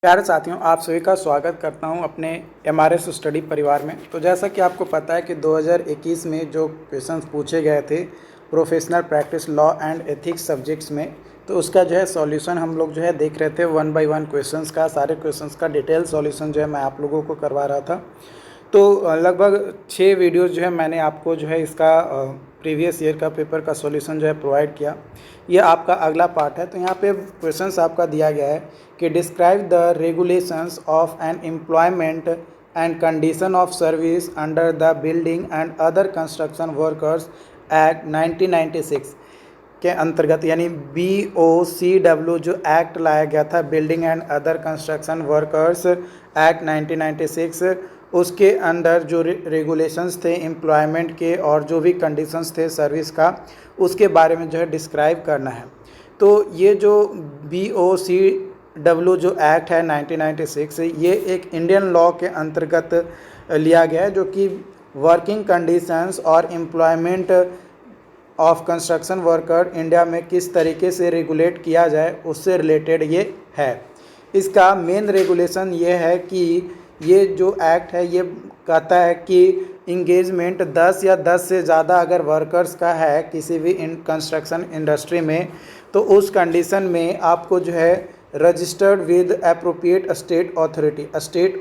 प्यारे साथियों, आप सभी का स्वागत करता हूं अपने एमआरएस स्टडी परिवार में। तो जैसा कि आपको पता है कि 2021 में जो क्वेश्चंस पूछे गए थे professional practice law and ethics subjects में, तो उसका जो है सॉल्यूशन हम लोग जो है देख रहे थे वन बाय वन क्वेश्चंस का। सारे क्वेश्चंस का डिटेल सॉल्यूशन जो है मैं आप लोगों को करवा रहा था। तो लगभग 6 वीडियोज़ जो है मैंने आपको जो है इसका प्रीवियस ईयर का पेपर का सॉल्यूशन जो है प्रोवाइड किया। ये आपका अगला पार्ट है। तो यहाँ पे क्वेश्चंस आपका दिया गया है कि describe the regulations of an employment and condition of service under the building and other construction workers act 1996 के अंतर्गत, यानी BOCW जो एक्ट लाया गया था, building and other construction workers act 1996, उसके अंदर जो रेगुलेशंस थे एम्प्लॉयमेंट के और जो भी कंडीशंस थे सर्विस का, उसके बारे में जो है डिस्क्राइब करना है। तो ये जो BOCW जो एक्ट है 1996, ये एक इंडियन लॉ के अंतर्गत लिया गया है, जो कि वर्किंग कंडीशंस और employment of construction worker India में किस तरीके से रेगुलेट किया जाए उससे रिलेटेड ये है। इसका मेन रेगुलेशन ये है कि ये जो एक्ट है ये कहता है कि इंगेजमेंट 10 या 10 से ज़्यादा अगर वर्कर्स का है किसी भी कंस्ट्रक्शन इंडस्ट्री में, तो उस कंडीशन में आपको जो है registered with appropriate state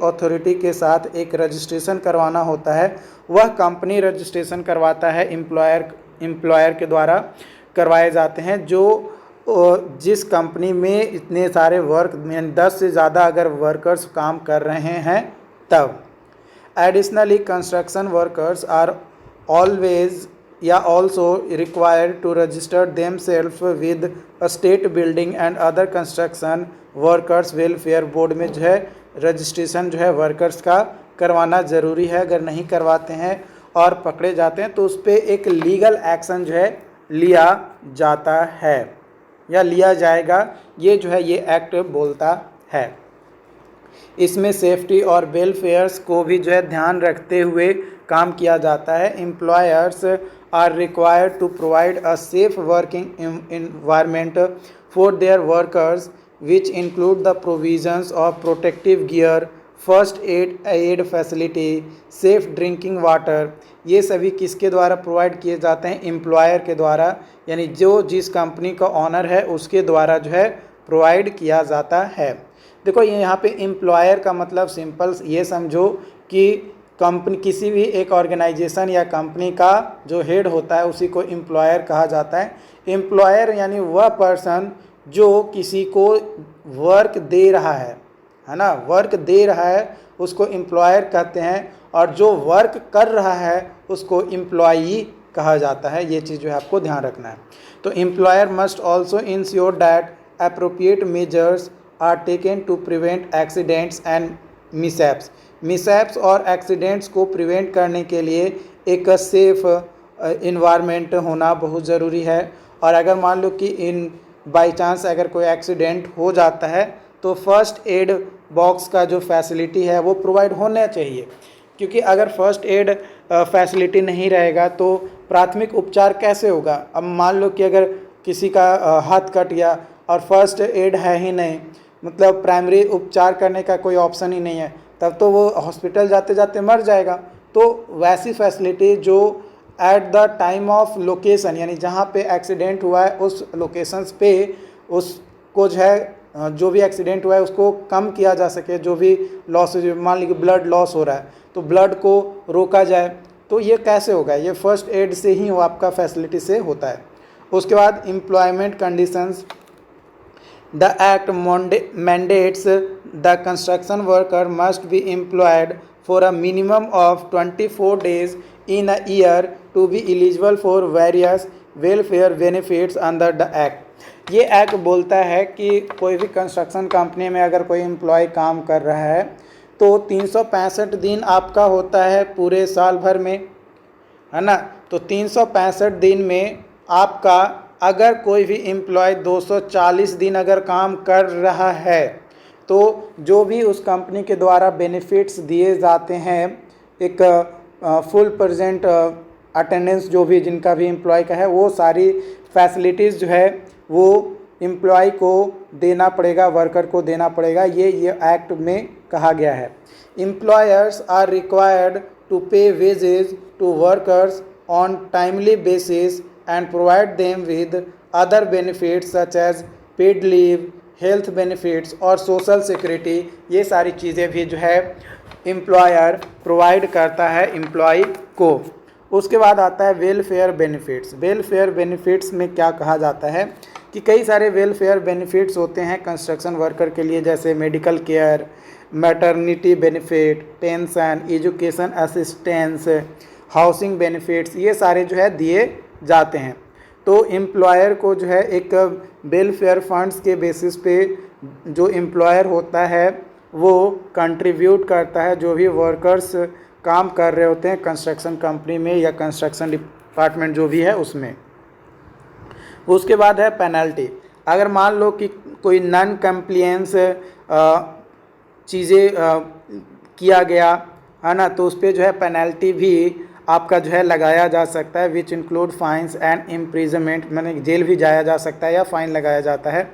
authority के साथ एक रजिस्ट्रेशन करवाना होता है। वह कंपनी रजिस्ट्रेशन करवाता है, एम्प्लॉयर के द्वारा करवाए जाते हैं, जो जिस कंपनी में इतने सारे वर्क 10 से ज़्यादा अगर वर्कर्स काम कर रहे हैं तब। Additionally construction workers are always या also required to register themselves with state building and other construction workers welfare board में जो है रजिस्ट्रेशन जो है वर्कर्स का करवाना ज़रूरी है। अगर नहीं करवाते हैं और पकड़े जाते हैं तो उस पर एक लीगल एक्शन जो है लिया जाता है या लिया जाएगा, ये जो है ये एक्ट बोलता है। इसमें सेफ्टी और वेलफेयर्स को भी जो है ध्यान रखते हुए काम किया जाता है। Employers are required to provide a safe working environment for their workers which include the provisions of protective gear, first aid facility, safe drinking water. ये सभी किसके द्वारा प्रोवाइड किए जाते हैं? एम्प्लॉयर के द्वारा, यानी जो जिस कंपनी का ऑनर है उसके द्वारा जो है प्रोवाइड किया जाता है। देखो ये यहाँ पे एम्प्लॉयर का मतलब सिंपल ये समझो कि कंपनी, किसी भी एक ऑर्गेनाइजेशन या कंपनी का जो हेड होता है उसी को एम्प्लॉयर कहा जाता है। एम्प्लॉयर यानी वह पर्सन जो किसी को वर्क दे रहा है ना, वर्क दे रहा है उसको एम्प्लॉयर कहते हैं, और जो वर्क कर रहा है उसको एम्प्लॉई कहा जाता है। ये चीज़ जो है आपको ध्यान रखना है। तो employer must also ensure that appropriate measures are taken to prevent accidents and mishaps और एक्सीडेंट्स को प्रिवेंट करने के लिए एक सेफ इन्वायरमेंट होना बहुत ज़रूरी है। और अगर मान लो कि इन बाई चांस अगर कोई एक्सीडेंट हो जाता है तो फर्स्ट एड बॉक्स का जो फैसिलिटी है वो प्रोवाइड होना चाहिए, क्योंकि अगर फर्स्ट एड फैसिलिटी नहीं रहेगा तो प्राथमिक उपचार कैसे होगा? अब मान लो कि अगर किसी का हाथ कट गया और फर्स्ट एड है ही नहीं, मतलब प्राइमरी उपचार करने का कोई ऑप्शन ही नहीं है, तब तो वो हॉस्पिटल जाते जाते मर जाएगा। तो वैसी फैसिलिटी जो at the time of location, यानी जहाँ पे एक्सीडेंट हुआ है उस लोकेशंस पे उसको जो है जो भी एक्सीडेंट हुआ है उसको कम किया जा सके, जो भी लॉस, मान लीजिए ब्लड लॉस हो रहा है तो ब्लड को रोका जाए। तो ये कैसे होगा? ये फर्स्ट एड से ही वो आपका फैसिलिटी से होता है। उसके बाद employment conditions, the act mandates the construction worker must be employed for a minimum of 24 days in a year to be eligible for various welfare benefits under the act. ये act बोलता है कि कोई भी कंस्ट्रक्शन कंपनी में अगर कोई employ काम कर रहा है तो 365 दिन आपका होता है पूरे साल भर में, है ना। तो 365 दिन में आपका अगर कोई भी एम्प्लॉय 240 दिन अगर काम कर रहा है तो जो भी उस कंपनी के द्वारा बेनिफिट्स दिए जाते हैं, एक फुल प्रेजेंट अटेंडेंस जो भी जिनका भी एम्प्लॉय का है, वो सारी फैसिलिटीज़ जो है वो एम्प्लॉय को देना पड़ेगा, वर्कर को देना पड़ेगा, ये एक्ट में कहा गया है। Employers are required to pay wages to workers on timely basis and provide them with other benefits such as paid leave, health benefits और सोशल सिक्योरिटी। ये सारी चीज़ें भी जो है एम्प्लॉयर प्रोवाइड करता है एम्प्लॉय को। उसके बाद आता है वेलफेयर बेनिफिट्स। वेलफेयर बेनिफिट्स में क्या कहा जाता है कि कई सारे वेलफेयर बेनिफिट्स होते हैं कंस्ट्रक्शन वर्कर के लिए, जैसे medical care, maternity benefit, pension, education assistance, housing benefits, ये सारे जो है दिए जाते हैं। तो एम्प्लॉयर को जो है एक वेलफेयर फंड्स के बेसिस पे जो एम्प्लॉयर होता है वो कंट्रीब्यूट करता है, जो भी वर्कर्स काम कर रहे होते हैं कंस्ट्रक्शन कंपनी में या कंस्ट्रक्शन डिपार्टमेंट जो भी है उसमें। उसके बाद है पेनल्टी। अगर मान लो कि कोई नॉन कंप्लायंस चीज़ें किया गया है ना, तो उस पर जो है पेनल्टी भी आपका जो है लगाया जा सकता है, which include fines and imprisonment, मैंने जेल भी जाया जा सकता है या फाइन लगाया जाता है।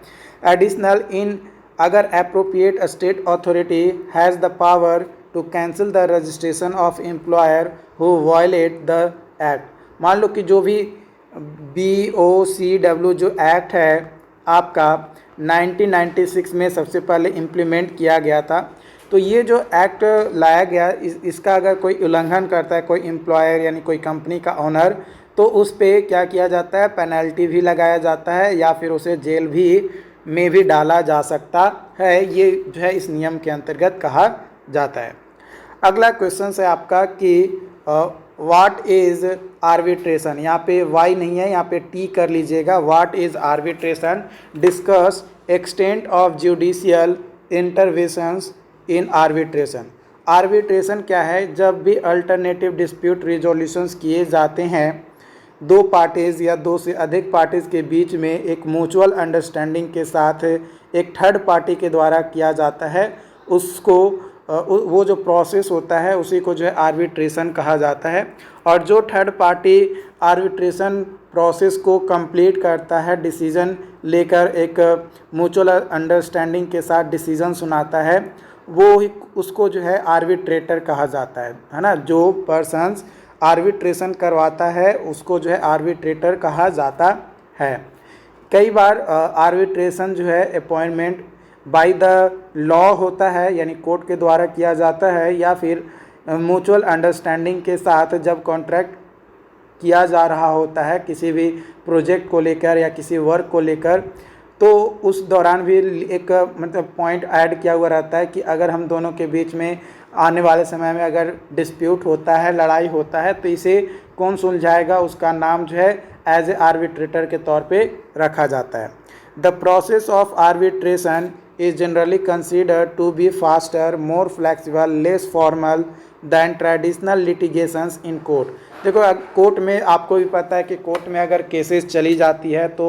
एडिशनल इन अगर appropriate state authority has the power to cancel the registration of employer who violate the act. मान लो कि जो भी BOCW जो एक्ट है आपका 1996 में सबसे पहले इम्प्लीमेंट किया गया था, तो ये जो एक्ट लाया गया इसका अगर कोई उल्लंघन करता है कोई एम्प्लॉयर यानी कोई कंपनी का ओनर, तो उस पर क्या किया जाता है, पेनल्टी भी लगाया जाता है या फिर उसे जेल में भी डाला जा सकता है। ये जो है इस नियम के अंतर्गत कहा जाता है। अगला क्वेश्चन है आपका कि व्हाट इज़ आर्बिट्रेशन। यहाँ पे वाई नहीं है, यहाँ पे टी कर लीजिएगा। What is arbitration? Discuss extent of judicial interventions in arbitration. Arbitration क्या है? जब भी अल्टरनेटिव डिस्प्यूट रिजोल्यूशंस किए जाते हैं दो पार्टीज़ या दो से अधिक पार्टीज़ के बीच में एक म्यूचुअल अंडरस्टैंडिंग के साथ एक थर्ड पार्टी के द्वारा किया जाता है, उसको वो जो प्रोसेस होता है उसी को जो है आर्बिट्रेशन कहा जाता है। और जो थर्ड पार्टी आर्बिट्रेशन प्रोसेस को कंप्लीट करता है, डिसीजन लेकर एक म्यूचुअल अंडरस्टैंडिंग के साथ डिसीजन सुनाता है, वो उसको जो है आर्बिट्रेटर कहा जाता है ना। जो पर्सन्स आर्बिट्रेशन करवाता है उसको जो है आर्बिट्रेटर कहा जाता है। कई बार आर्बिट्रेशन जो है अपॉइंटमेंट बाय द लॉ होता है, यानी कोर्ट के द्वारा किया जाता है, या फिर म्यूचुअल अंडरस्टैंडिंग के साथ जब कॉन्ट्रैक्ट किया जा रहा होता है किसी भी प्रोजेक्ट को लेकर या किसी वर्क को लेकर, तो उस दौरान भी एक मतलब पॉइंट ऐड किया हुआ रहता है कि अगर हम दोनों के बीच में आने वाले समय में अगर डिस्प्यूट होता है, लड़ाई होता है, तो इसे कौन सुलझाएगा, उसका नाम जो है एज ए आर्बिट्रेटर के तौर पे रखा जाता है। The process of arbitration is generally considered to be faster, more flexible, less formal than traditional litigations in court। देखो कोर्ट में आपको भी पता है कि कोर्ट में अगर केसेस चली जाती है तो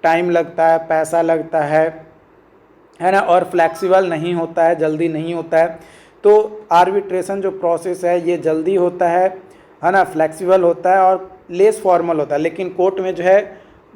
टाइम लगता है, पैसा लगता है ना, और फ्लेक्सिबल नहीं होता है, जल्दी नहीं होता है। तो आर्बिट्रेशन जो प्रोसेस है ये जल्दी होता है ना, फ्लेक्सिबल होता है और लेस फॉर्मल होता है। लेकिन कोर्ट में जो है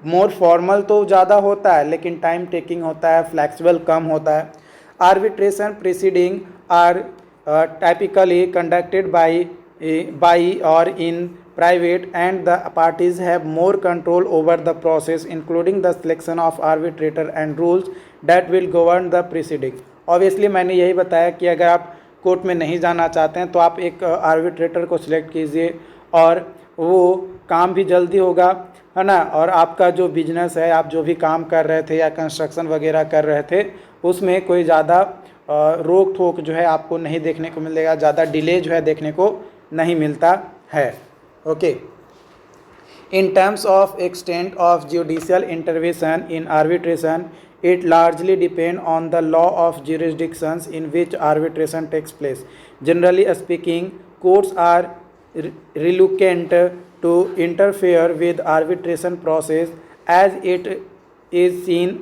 मोर फॉर्मल तो ज़्यादा होता है लेकिन टाइम टेकिंग होता है, फ्लेक्सिबल कम होता है। Arbitration proceeding are typically conducted by और in private and the parties have more control over the process including the selection of arbitrator and rules that will govern the proceeding. Obviously मैंने यही बताया कि अगर आप कोर्ट में नहीं जाना चाहते हैं तो आप एक आर्बिट्रेटर को सिलेक्ट कीजिए और वो काम भी जल्दी होगा, है ना, और आपका जो बिजनेस है, आप जो भी काम कर रहे थे या कंस्ट्रक्शन वगैरह कर रहे थे, उसमें कोई ज़्यादा रोक ठोक जो है आपको नहीं देखने को मिलेगा, ज़्यादा डिले जो है देखने को नहीं मिलता है। Okay, in terms of extent of judicial intervention in arbitration it largely depend on the law of jurisdictions in which arbitration takes place. Generally speaking, courts are reluctant to interfere with arbitration process as it is seen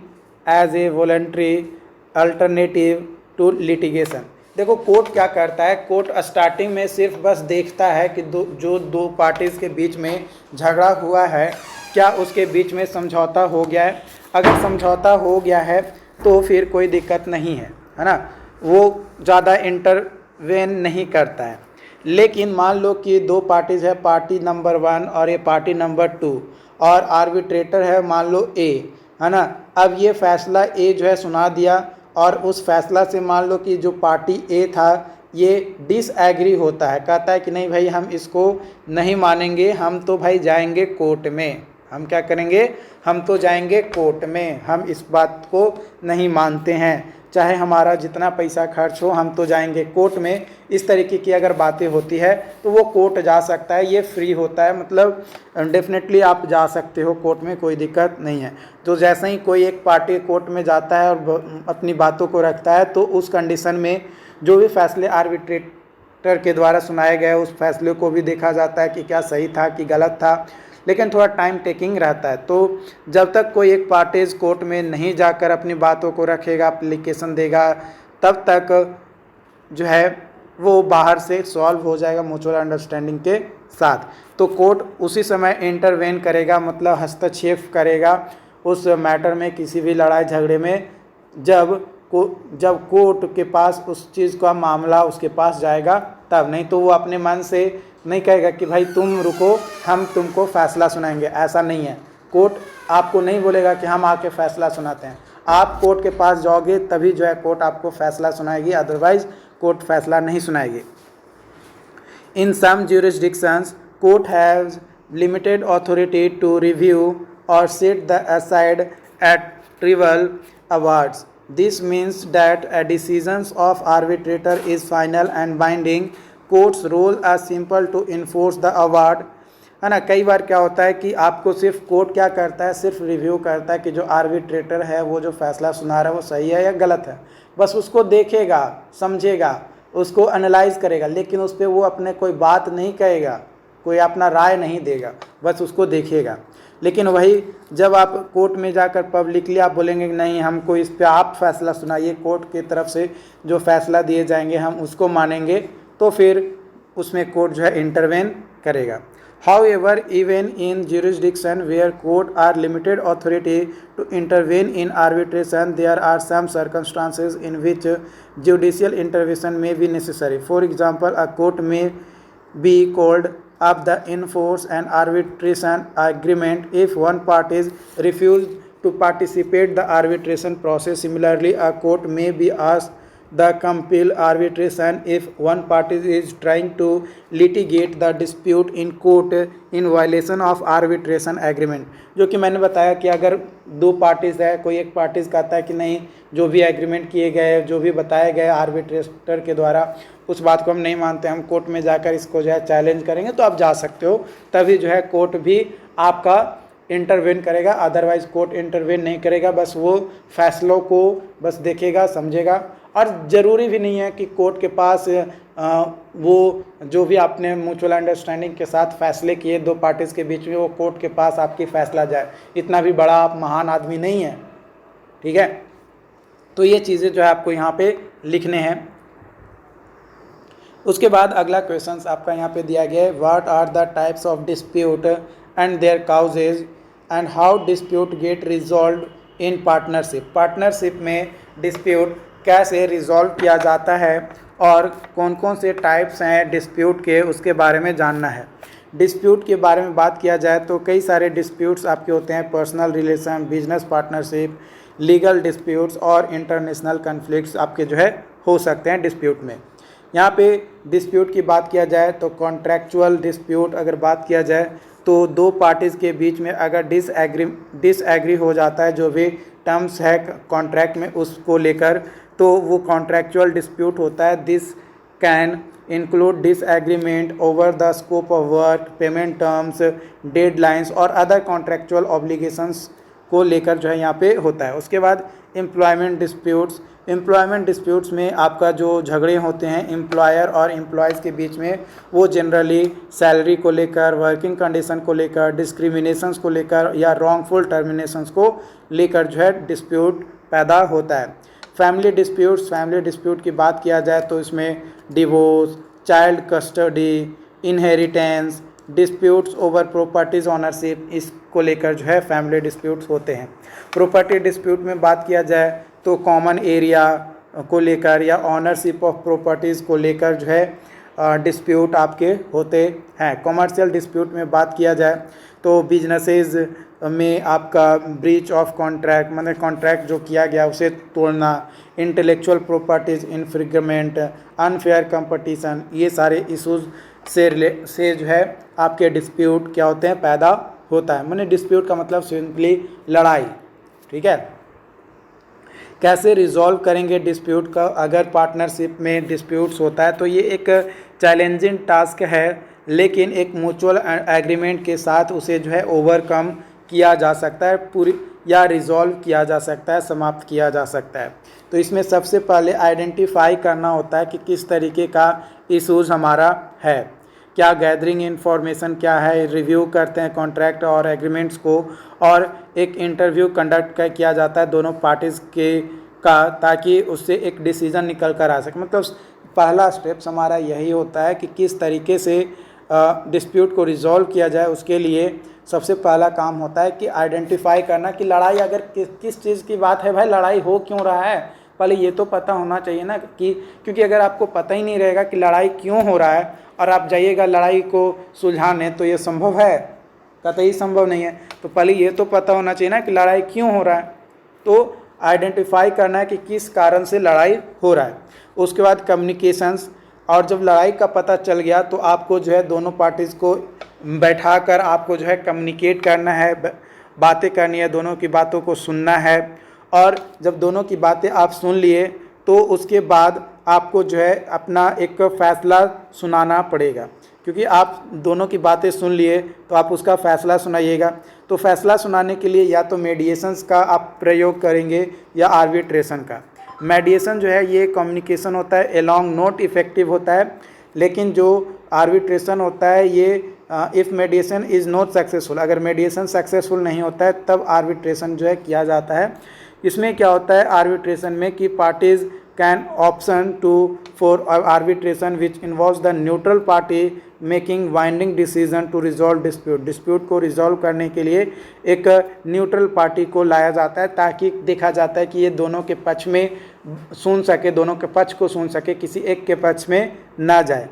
as a voluntary alternative to litigation। देखो court क्या करता है, court starting में सिर्फ बस देखता है कि दो पार्टीज़ के बीच में झगड़ा हुआ है, क्या उसके बीच में समझौता हो गया है। अगर समझौता हो गया है तो फिर कोई दिक्कत नहीं है ना, वो ज़्यादा इंटरवेन नहीं करता है। लेकिन मान लो कि दो पार्टीज है, पार्टी नंबर 1 और ये पार्टी नंबर 2, और आर्बिट्रेटर है मान लो ए, है ना। अब ये फैसला ए जो है सुना दिया, और उस फैसला से मान लो कि जो पार्टी ए था ये डिसएग्री होता है, कहता है कि नहीं भाई हम इसको नहीं मानेंगे, हम तो भाई जाएंगे कोर्ट में। हम क्या करेंगे, हम तो जाएंगे कोर्ट में, हम इस बात को नहीं मानते हैं, चाहे हमारा जितना पैसा खर्च हो हम तो जाएंगे कोर्ट में। इस तरीके की अगर बातें होती है तो वो कोर्ट जा सकता है, ये फ्री होता है, मतलब डेफिनेटली आप जा सकते हो कोर्ट में, कोई दिक्कत नहीं है। तो जैसे ही कोई एक पार्टी कोर्ट में जाता है और अपनी बातों को रखता है तो उस कंडीशन में जो भी फैसले आर्बिट्रेटर के द्वारा सुनाए गए उस फैसले को भी देखा जाता है कि क्या सही था कि गलत था, लेकिन थोड़ा टाइम टेकिंग रहता है। तो जब तक कोई एक पार्टीज कोर्ट में नहीं जाकर अपनी बातों को रखेगा, एप्लीकेशन देगा, तब तक जो है वो बाहर से सॉल्व हो जाएगा म्यूचुअल अंडरस्टैंडिंग के साथ। तो कोर्ट उसी समय इंटरवेन करेगा, मतलब हस्तक्षेप करेगा उस मैटर में, किसी भी लड़ाई झगड़े में, जब कोर्ट के पास उस चीज़ का मामला उसके पास जाएगा तब। नहीं तो वो अपने मन से नहीं कहेगा कि भाई तुम रुको हम तुमको फैसला सुनाएंगे, ऐसा नहीं है। कोर्ट आपको नहीं बोलेगा कि हम आके फैसला सुनाते हैं, आप कोर्ट के पास जाओगे तभी जो है कोर्ट आपको फैसला सुनाएगी, अदरवाइज कोर्ट फैसला नहीं सुनाएगी। इन सम jurisdictions court has limited authority to review or set the aside at trivial awards. This means that a decision of arbitrator is final and binding. Court's role is simple to enforce the award, है ना। कई बार क्या होता है कि आपको सिर्फ court क्या करता है, सिर्फ रिव्यू करता है कि जो आर्बिट्रेटर है वो जो फैसला सुना रहा है वो सही है या गलत है, बस उसको देखेगा, समझेगा, उसको एनालाइज करेगा, लेकिन उस पर वो अपने कोई बात नहीं कहेगा, कोई अपना राय नहीं देगा, बस उसको देखेगा। लेकिन वही जब आप कोर्ट में जाकर पब्लिकली आप बोलेंगे कि नहीं हमको इस पे आप फैसला सुनाइए, कोर्ट की तरफ से जो फैसला दिए जाएंगे हम उसको मानेंगे, तो फिर उसमें कोर्ट जो है इंटरवेन करेगा। However, even in jurisdiction where court are limited authority to intervene in arbitration, there are some circumstances in which judicial intervention may be necessary. For example, a court may be called up to enforce an arbitration agreement if one party refused to participate the arbitration process. Similarly, a court may be asked the compel arbitration if one party is trying to litigate the dispute in court in violation of arbitration agreement। जो कि मैंने बताया कि अगर दो parties है, कोई एक पार्टीज कहता है कि नहीं जो भी एग्रीमेंट किए गए, जो भी बताए गए आर्बिट्रेटर के द्वारा उस बात को हम नहीं मानते, हम कोर्ट में जाकर इसको जो है चैलेंज करेंगे, तो आप जा सकते हो, तभी जो है कोर्ट भी आपका इंटरवेन करेगा। अदरवाइज कोर्ट इंटरवेन नहीं करेगा, बस वो फैसलों को बस देखेगा, समझेगा। और ज़रूरी भी नहीं है कि कोर्ट के पास वो जो भी आपने म्यूचुअल अंडरस्टैंडिंग के साथ फैसले किए दो पार्टीज़ के बीच में, वो कोर्ट के पास आपकी फैसला जाए, इतना भी बड़ा आप महान आदमी नहीं है, ठीक है। तो ये चीज़ें जो है आपको यहाँ पे लिखने हैं। उसके बाद अगला क्वेश्चन आपका यहाँ पे दिया गया है, what are the types of dispute and their causes and how dispute get resolve in partnership. Partnership में डिस्प्यूट कैसे रिजॉल्व किया जाता है और कौन कौन से टाइप्स हैं डिस्प्यूट के, उसके बारे में जानना है। डिस्प्यूट के बारे में बात किया जाए तो कई सारे डिस्प्यूट्स आपके होते हैं, personal relation, business partnership, legal disputes और इंटरनेशनल कन्फ्लिक्ट्स आपके जो है हो सकते हैं डिस्प्यूट में। यहाँ पे डिस्प्यूट की बात किया जाए तो कॉन्ट्रैक्चुअल डिस्प्यूट अगर बात किया जाए तो दो पार्टीज़ के बीच में अगर डिसएग्री हो जाता है, जो भी टर्म्स है कॉन्ट्रैक्ट में उसको लेकर, तो वो कॉन्ट्रैक्चुअल डिस्प्यूट होता है। This can include disagreement over the scope of work, payment terms, deadlines और अदर कॉन्ट्रैक्चुअल ऑब्लिगेशंस को लेकर जो है यहाँ पे होता है। उसके बाद एम्प्लॉयमेंट डिस्प्यूट्स। एम्प्लॉयमेंट डिस्प्यूट्स में आपका जो झगड़े होते हैं एम्प्लॉयर और एम्प्लॉयज़ के बीच में, वो जनरली सैलरी को लेकर, वर्किंग कंडीशन को लेकर, डिस्क्रिमिनेशंस को लेकर या रॉन्गफुल टर्मिनेशंस को लेकर जो है डिस्प्यूट पैदा होता है। Family disputes. फैमिली डिस्प्यूट की बात किया जाए तो इसमें divorce, child custody, inheritance, disputes over properties ownership, इसको लेकर जो है फैमिली डिस्प्यूट्स होते हैं। प्रॉपर्टी डिस्प्यूट में बात किया जाए तो कॉमन एरिया को लेकर या ऑनरशिप ऑफ प्रॉपर्टीज़ को लेकर जो है डिस्प्यूट आपके होते हैं। कॉमर्शियल डिस्प्यूट में बात किया जाए तो बिजनेसेस में आपका ब्रीच ऑफ कॉन्ट्रैक्ट, मतलब कॉन्ट्रैक्ट जो किया गया उसे तोड़ना, intellectual properties infringement, unfair competition, ये सारे इशूज़ से जो है आपके डिस्प्यूट क्या होते हैं, पैदा होता है। मैंने डिस्प्यूट का मतलब सिंपली लड़ाई, ठीक है। कैसे रिजॉल्व करेंगे डिस्प्यूट का? अगर पार्टनरशिप में डिस्प्यूट्स होता है तो ये एक चैलेंजिंग टास्क है, लेकिन एक म्यूचुअल एग्रीमेंट के साथ उसे जो है ओवरकम किया जा सकता है, पूरी या रिजॉल्व किया जा सकता है, समाप्त किया जा सकता है। तो इसमें सबसे पहले आइडेंटिफाई करना होता है कि किस तरीके का इशूज़ हमारा है, क्या गैदरिंग इन्फॉर्मेशन क्या है, रिव्यू करते हैं कॉन्ट्रैक्ट और एग्रीमेंट्स को, और एक इंटरव्यू कंडक्ट किया जाता है दोनों पार्टीज़ के का, ताकि उससे एक डिसीज़न निकल कर आ सके। मतलब पहला स्टेप्स हमारा यही होता है कि किस तरीके से डिस्प्यूट को रिजॉल्व किया जाए। उसके लिए सबसे पहला काम होता है कि आइडेंटिफाई करना कि लड़ाई अगर किस चीज़ की बात है, भाई लड़ाई हो क्यों रहा है, पहले ये तो पता होना चाहिए ना कि, क्योंकि अगर आपको पता ही नहीं रहेगा कि लड़ाई क्यों हो रहा है और आप जाइएगा लड़ाई को सुलझाने, तो ये संभव है? कतई संभव नहीं है। तो पहले ये तो पता होना चाहिए ना कि लड़ाई क्यों हो रहा है, तो आइडेंटिफाई करना है कि किस कारण से लड़ाई हो रहा है। उसके बाद कम्युनिकेशंस, और जब लड़ाई का पता चल गया तो आपको जो है दोनों पार्टीज़ को बैठाकर आपको जो है कम्युनिकेट करना है, बातें करनी है, दोनों की बातों को सुनना है, और जब दोनों की बातें आप सुन लिए तो उसके बाद आपको जो है अपना एक फ़ैसला सुनाना पड़ेगा, क्योंकि आप दोनों की बातें सुन लिए तो आप उसका फ़ैसला सुनाइएगा। तो फैसला सुनाने के लिए या तो मेडिएशंस का आप प्रयोग करेंगे या आर्बिट्रेशन का। मेडिएशन जो है ये कम्युनिकेशन होता है, एलॉन्ग नोट इफेक्टिव होता है, लेकिन जो आर्बिट्रेशन होता है ये इफ़ मेडिएशन इज़ नॉट सक्सेसफुल, अगर मेडिएशन सक्सेसफुल नहीं होता है तब आर्बिट्रेशन जो है किया जाता है। इसमें क्या होता है आर्बिट्रेशन में कि parties can option to for arbitration which involves the neutral party making binding decision to resolve dispute. Dispute को रिजॉल्व करने के लिए एक न्यूट्रल पार्टी को लाया जाता है, ताकि देखा जाता है कि ये दोनों के पक्ष में सुन सके, दोनों के पक्ष को सुन सके, किसी एक के पक्ष में ना जाए,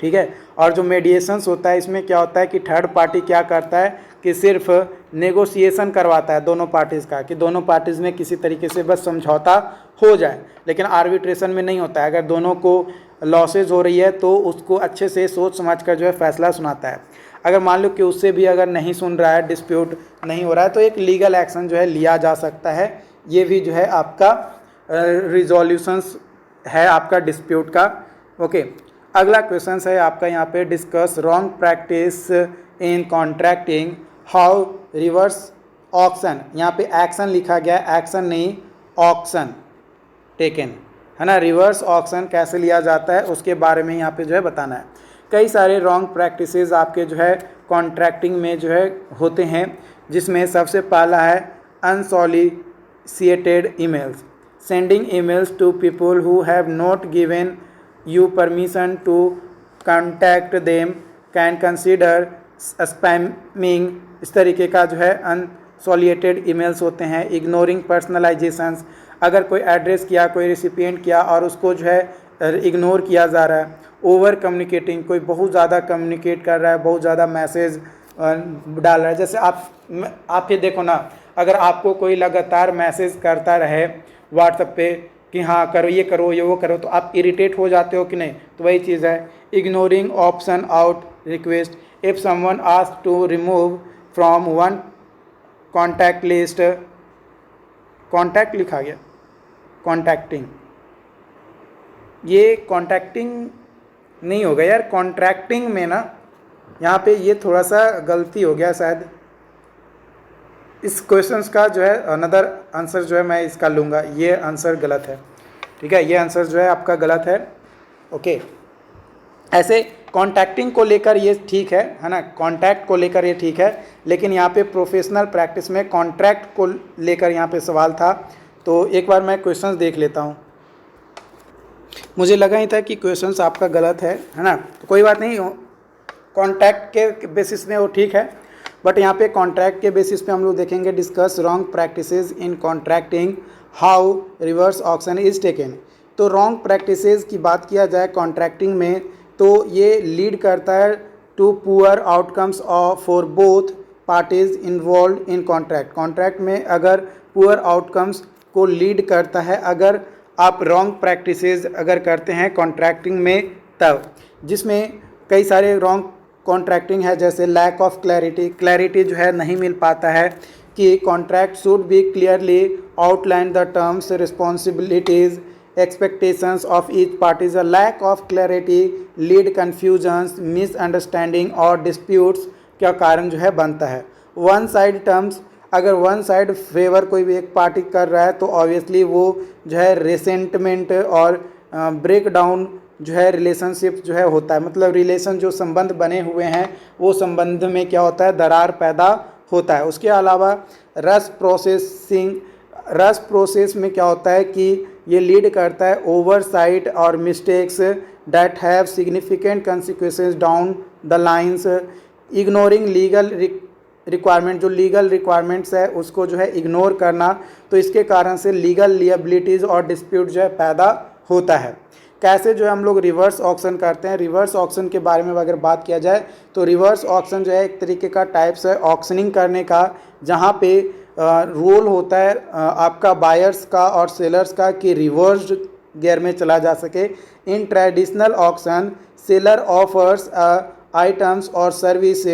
ठीक है। और जो मेडिएशंस होता है इसमें क्या होता है कि थर्ड पार्टी क्या करता है कि सिर्फ नेगोशिएशन करवाता है दोनों पार्टीज़ का, कि दोनों पार्टीज़ में किसी तरीके से बस समझौता हो जाए, लेकिन आर्बिट्रेशन में नहीं होता है। अगर दोनों को लॉसेज हो रही है तो उसको अच्छे से सोच समझ कर जो है फैसला सुनाता है। अगर मान लो कि उससे भी अगर नहीं सुन रहा है, डिस्प्यूट नहीं हो रहा है, तो एक लीगल एक्शन जो है लिया जा सकता है। ये भी जो है आपका रिजोल्यूशंस है आपका डिस्प्यूट का। ओके, अगला क्वेश्चन है आपका यहाँ पे, discuss wrong practice in contracting, how reverse auction, यहाँ पे एक्शन लिखा गया, एक्शन नहीं ऑक्शन टेकन है ना। रिवर्स ऑक्शन कैसे लिया जाता है उसके बारे में यहाँ पे जो है बताना है। कई सारे रॉन्ग प्रैक्टिसेस आपके जो है कॉन्ट्रैक्टिंग में जो है होते हैं, जिसमें सबसे पहला है unsolicited emails, sending emails to people who have not given you permission to contact them can consider spamming। इस तरीके का जो है अनसॉलिसिटेड ईमेल्स होते हैं। इग्नोरिंग पर्सनलाइजेशंस, अगर कोई एड्रेस किया, कोई रिसिपिएंट किया और उसको जो है इग्नोर किया जा रहा है। ओवर कम्युनिकेटिंग, कोई बहुत ज़्यादा कम्युनिकेट कर रहा है, बहुत ज़्यादा मैसेज डाल रहा है। जैसे आप ये देखो ना, अगर आपको कोई लगातार मैसेज करता रहे व्हाट्सएप पे कि हाँ करो, ये करो, ये वो करो, तो आप इरिटेट हो जाते हो कि नहीं। तो वही चीज़ है ignoring option out request, if someone ask to remove from one contact list, contact लिखा गया, कॉन्टैक्टिंग, ये कॉन्टैक्टिंग नहीं होगा यार, कॉन्ट्रैक्टिंग में ना यहाँ पे ये थोड़ा सा गलती हो गया शायद। इस क्वेश्चंस का जो है अनदर आंसर जो है मैं इसका लूँगा, ये आंसर गलत है, ठीक है, ये आंसर जो है आपका गलत है। ओके, ऐसे कॉन्टैक्टिंग को लेकर ये ठीक है ना, कॉन्टैक्ट को लेकर ये ठीक है, लेकिन यहाँ पे प्रोफेशनल प्रैक्टिस में कॉन्ट्रैक्ट को लेकर यहाँ पे सवाल था। तो एक बार मैं क्वेश्चंस देख लेता हूँ, मुझे लगा ही था कि क्वेश्चंस आपका गलत है ना, तो कोई बात नहीं, कॉन्ट्रैक्ट के बेसिस में वो ठीक है, बट यहाँ पे कॉन्ट्रैक्ट के बेसिस पे हम लोग देखेंगे discuss wrong practices in contracting, how reverse auction is taken. तो रॉन्ग प्रैक्टिसेस की बात किया जाए कॉन्ट्रैक्टिंग में तो ये लीड करता है to poor outcomes for both parties involve in contract. Contract में अगर पुअर आउटकम्स को लीड करता है अगर आप रॉन्ग प्रैक्टिसेस अगर करते हैं कॉन्ट्रैक्टिंग में, तब जिसमें कई सारे रॉन्ग कॉन्ट्रैक्टिंग है, जैसे लैक ऑफ क्लैरिटी जो है नहीं मिल पाता है कि contract should be clearly outline the terms, responsibilities, expectations of each parties. A lack of clarity lead confusions, misunderstanding और disputes का कारण जो है बनता है। वन साइड टर्म्स, अगर वन साइड फेवर कोई भी एक पार्टी कर रहा है तो ऑब्वियसली वो जो है रेसेंटमेंट और ब्रेक डाउन जो है रिलेशनशिप जो है होता है, मतलब रिलेशन जो संबंध बने हुए हैं वो संबंध में क्या होता है, दरार पैदा होता है। उसके अलावा रश प्रोसेस में क्या होता है कि ये लीड करता है ओवरसाइट और mistakes that have significant consequences down the lines, ignoring legal requirement, जो लीगल रिक्वायरमेंट्स है उसको जो है इग्नोर करना, तो इसके कारण से लीगल लिएबिलिटीज़ और डिस्प्यूट जो है पैदा होता है। कैसे जो है हम लोग रिवर्स ऑक्शन करते हैं, रिवर्स ऑक्शन के बारे में अगर बात किया जाए तो रिवर्स ऑक्शन जो है एक तरीके का टाइप्स है ऑक्शनिंग करने का, जहाँ पे रोल होता है आपका बायर्स का और सेलर्स का कि रिवर्स गियर में चला जा सके। In traditional auction seller offers items और सर्विस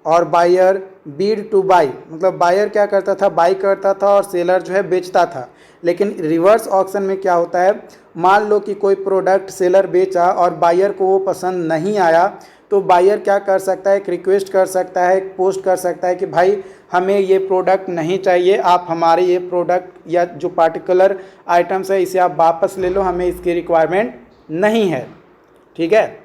और बायर बीड टू बाई, मतलब बायर क्या करता था, बाई करता था और सेलर जो है बेचता था। लेकिन रिवर्स ऑक्शन में क्या होता है, मान लो कि कोई प्रोडक्ट सेलर बेचा और बायर को वो पसंद नहीं आया, तो बायर क्या कर सकता है, एक रिक्वेस्ट कर सकता है, एक पोस्ट कर सकता है कि भाई हमें ये प्रोडक्ट नहीं चाहिए, आप हमारे ये प्रोडक्ट या जो पार्टिकुलर आइटम्स है इसे आप वापस ले लो, हमें इसकी रिक्वायरमेंट नहीं है। ठीक है,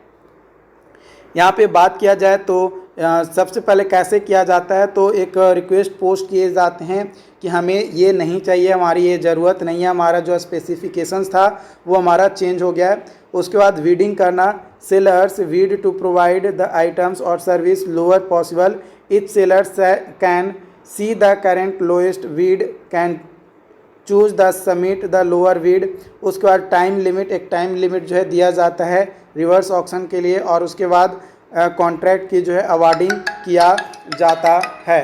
यहाँ पे बात किया जाए तो सबसे पहले कैसे किया जाता है, तो एक रिक्वेस्ट पोस्ट किए जाते हैं कि हमें ये नहीं चाहिए, हमारी ये ज़रूरत नहीं है, हमारा जो स्पेसिफिकेशंस था वो हमारा चेंज हो गया है। उसके बाद वीडिंग करना, sellers bid to provide the items और service lower possible, each sellers can see the current lowest bid, can choose the submit the lower bid. उसके बाद टाइम लिमिट, एक टाइम लिमिट जो है दिया जाता है रिवर्स ऑक्शन के लिए, और उसके बाद कॉन्ट्रैक्ट की जो है अवार्डिंग किया जाता है।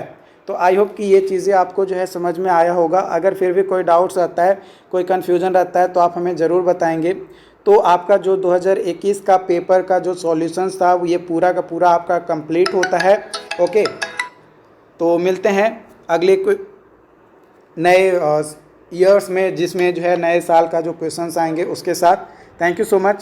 तो आई होप कि ये चीज़ें आपको जो है समझ में आया होगा। अगर फिर भी कोई डाउट्स रहता है, कोई कन्फ्यूजन रहता है तो आप हमें ज़रूर बताएंगे। तो आपका जो 2021 का पेपर का जो सॉल्यूशंस था ये पूरा का पूरा आपका कंप्लीट होता है। ओके, तो मिलते हैं अगले कोई नए ईयर्स में जिसमें जो है नए साल का जो क्वेश्चंस आएंगे उसके साथ। Thank you so much.